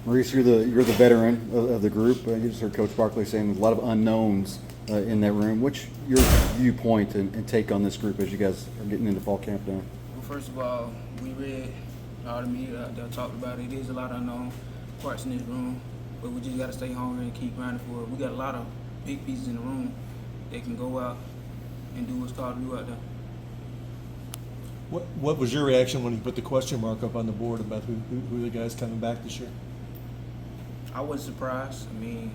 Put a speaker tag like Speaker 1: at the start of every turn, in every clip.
Speaker 1: Maurice, you're the veteran of the group. You just heard Coach Barkley saying there's a lot of unknowns in that room. What's your viewpoint and take on this group as you guys are getting into fall camp now?
Speaker 2: Well, first of all, we read all the media out there talked about it. There's a lot of unknown parts in this room, but we just got to stay hungry and keep grinding for it. We got a lot of big pieces in the room that can go out and do what's called to do out there.
Speaker 3: What was your reaction when you put the question mark up on the board about who the guys coming back this year?
Speaker 2: I wasn't surprised. I mean,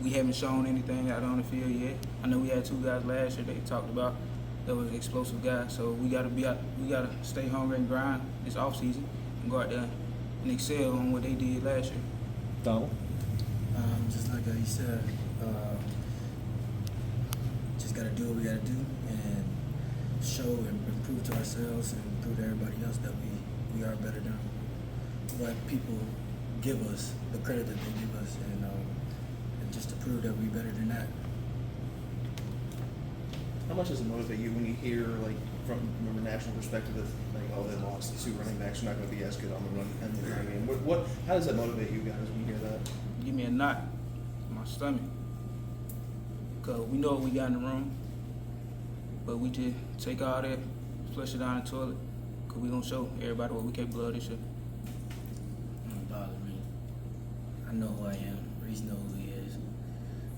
Speaker 2: we haven't shown anything out on the field yet. I know we had 2 guys last year that you talked about that was explosive guys. So we gotta stay hungry and grind this offseason and go out there and excel on what they did last year.
Speaker 3: Donald?
Speaker 4: Just like he said, just gotta do what we gotta do and show and prove to ourselves and prove to everybody else that we are better than what people give us, the credit that they give us, and just to prove that we're better than that.
Speaker 5: How much does it motivate you when you hear, like, from a national perspective, that like, oh, they lost 2 running backs, they're not going to be as good on the run and the run game? How does that motivate you guys when you hear that?
Speaker 2: Give me a knot in my stomach, cause we know what we got in the room, but we just take all that, flush it down the toilet, cause we gonna show everybody what we capable of this year.
Speaker 4: It don't bother me. I know who I am. Reese knows who he is.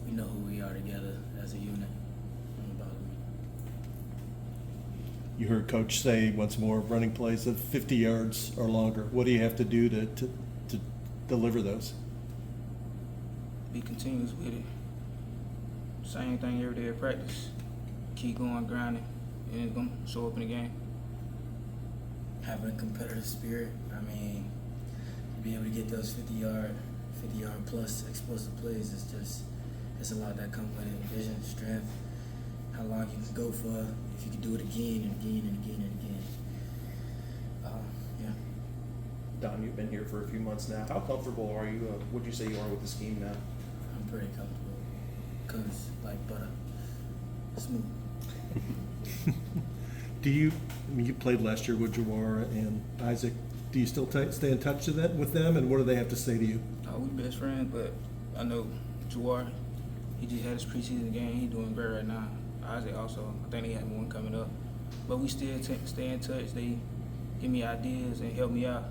Speaker 4: We know who we are together as a unit. It don't bother me.
Speaker 3: You heard Coach say once more, running plays of 50 yards or longer. What do you have to do to deliver those?
Speaker 2: Be continuous with it. Same thing every day at practice. Keep going, grinding, and it's gonna show up in the game.
Speaker 4: Having a competitive spirit. I mean, to be able to get those 50 yard plus explosive plays is just, it's a lot that comes with it. Vision, strength, how long you can go for, if you can do it again and again and again and again. Yeah.
Speaker 5: Don, you've been here for a few months now. How comfortable are you? Would you say you are with the scheme now?
Speaker 4: I'm pretty comfortable. Comes like butter. Smooth.
Speaker 3: You played last year with Jawar and Isaac. Do you still stay in touch with them, and what do they have to say to you?
Speaker 2: We best friends, but I know Jawar, he just had his preseason game. He's doing great right now. Isaac also, I think they have one coming up. But we still stay in touch. They give me ideas and help me out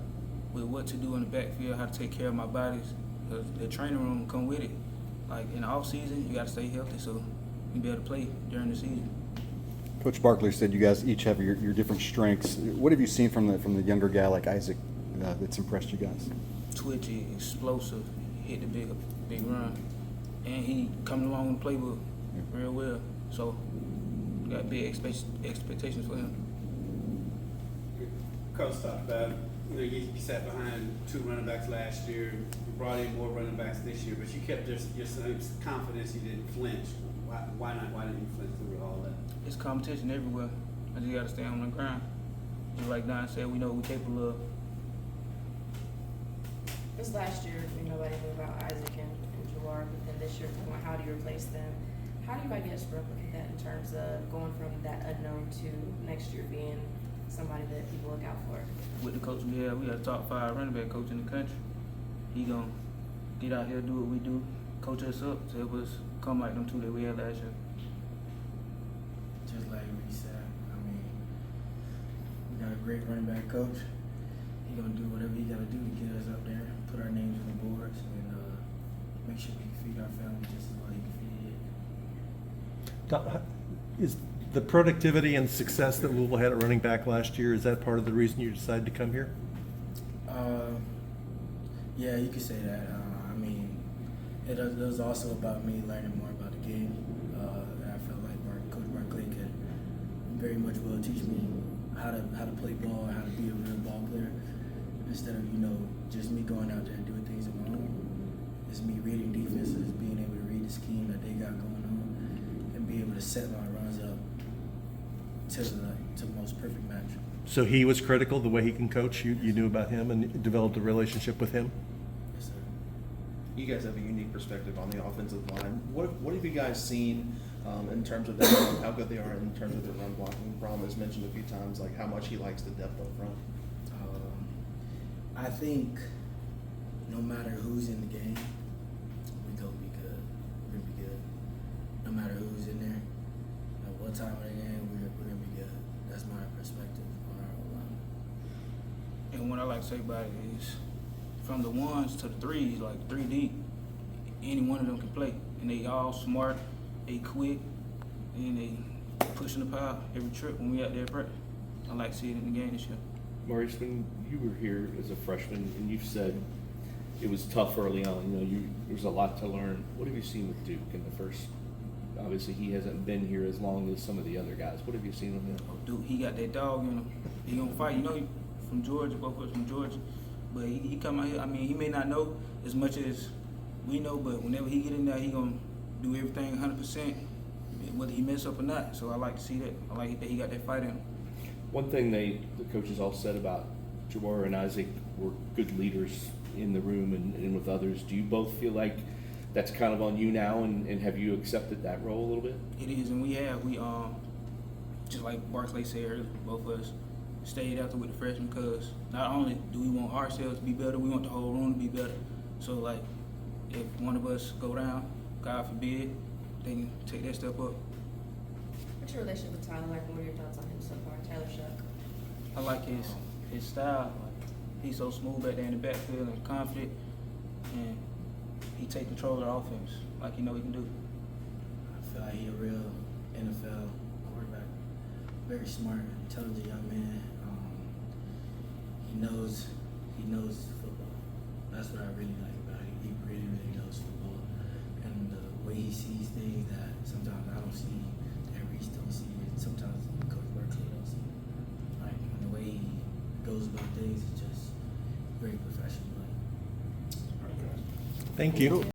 Speaker 2: with what to do in the backfield, how to take care of my bodies. Because the training room come with it. Like in the off season, you got to stay healthy so you be able to play during the season.
Speaker 1: Coach Barkley said you guys each have your different strengths. What have you seen from the younger guy like Isaac that's impressed you guys?
Speaker 2: Twitchy, explosive, hit the big run, and he coming along in the playbook real well. So got big expectations for him.
Speaker 6: Coach talked about, you sat behind 2 running backs last year. You brought in more running backs this year, but you kept your same confidence. You didn't flinch. Why not? Why didn't you flinch through all that?
Speaker 2: It's competition everywhere. I just got to stay on the grind. Just like Don said, we know what we're capable of.
Speaker 7: This last year, nobody knew about Isaac and Jawar, but then this year, how do you replace them? How do you, I guess, replicate that in terms of going from that unknown to next year being somebody that people look out for?
Speaker 2: With the coach we have a top 5 running back coach in the country. He gonna get out here, do what we do, coach us up to help us come like them 2 that we had last year.
Speaker 4: Just like we said, I mean, we got a great running back coach. He gonna do whatever he gotta do to get us up there, put our names on the boards, and make sure we can feed our family just as well as he can feed it.
Speaker 3: Is the productivity and success that Louisville had at running back last year, is that part of the reason you decided to come here?
Speaker 4: Yeah, you could say that. I mean, it was also about me learning more about the game. I felt like Coach Barkley could very much well teach me how to play ball, how to be a real ball player, instead of just me going out there and doing things on my own. It's me reading defenses, being able to read the scheme that they got going on, and be able to set my runs up to the most perfect match.
Speaker 3: So he was critical, the way he can coach. You knew about him and developed a relationship with him?
Speaker 4: Yes, sir.
Speaker 5: You guys have a unique perspective on the offensive line. What have you guys seen in terms of that, how good they are in terms of their run blocking? Brom has mentioned a few times like how much he likes the depth up front.
Speaker 4: I think no no matter who's in the game, we gonna be good. We're gonna be good. No matter who's in there, at what time of the game, we're gonna be good. That's my perspective on our O-line.
Speaker 2: And what I like to say about it is, from the ones to the threes, like 3 deep, any one of them can play, and they all smart, they quick, and they pushing the pile every trip when we out there practice. I like seeing it in the game this year.
Speaker 8: Maurice, when you were here as a freshman, and you've said it was tough early on, there was a lot to learn. What have you seen with Duke in the first? Obviously, he hasn't been here as long as some of the other guys. What have you seen with him?
Speaker 2: Oh, dude, he got that dog in him. He gonna fight. You know, he from Georgia, both of us from Georgia. But he come out here. I mean, he may not know as much as we know, but whenever he get in there, he gonna do everything 100%, whether he mess up or not. So I like to see that. I like that he got that fight in him.
Speaker 8: One thing the coaches all said about Jawar and Isaac were good leaders in the room and with others. Do you both feel like that's kind of on you now, and have you accepted that role a little bit?
Speaker 2: It is, and we just like Barclay said earlier, both of us stayed out there with the freshmen because not only do we want ourselves to be better, we want the whole room to be better. So like, if one of us go down, God forbid, they can take that step up.
Speaker 7: What's your relationship with Tyler like? What are your thoughts on him so far, Tyler Shuck?
Speaker 2: I like his style. Like, he's so smooth back there in the backfield and confident, and he take control of the offense like he know he can do.
Speaker 4: I feel like he a real NFL quarterback. Very smart, intelligent young man. He knows football. That's what I really like about him. He really, really knows football. And the way he sees things that sometimes I don't see, and Reese don't see, and sometimes Coach Barkley don't see. Like, and the way he goes about things is just very professional.
Speaker 3: Thank you.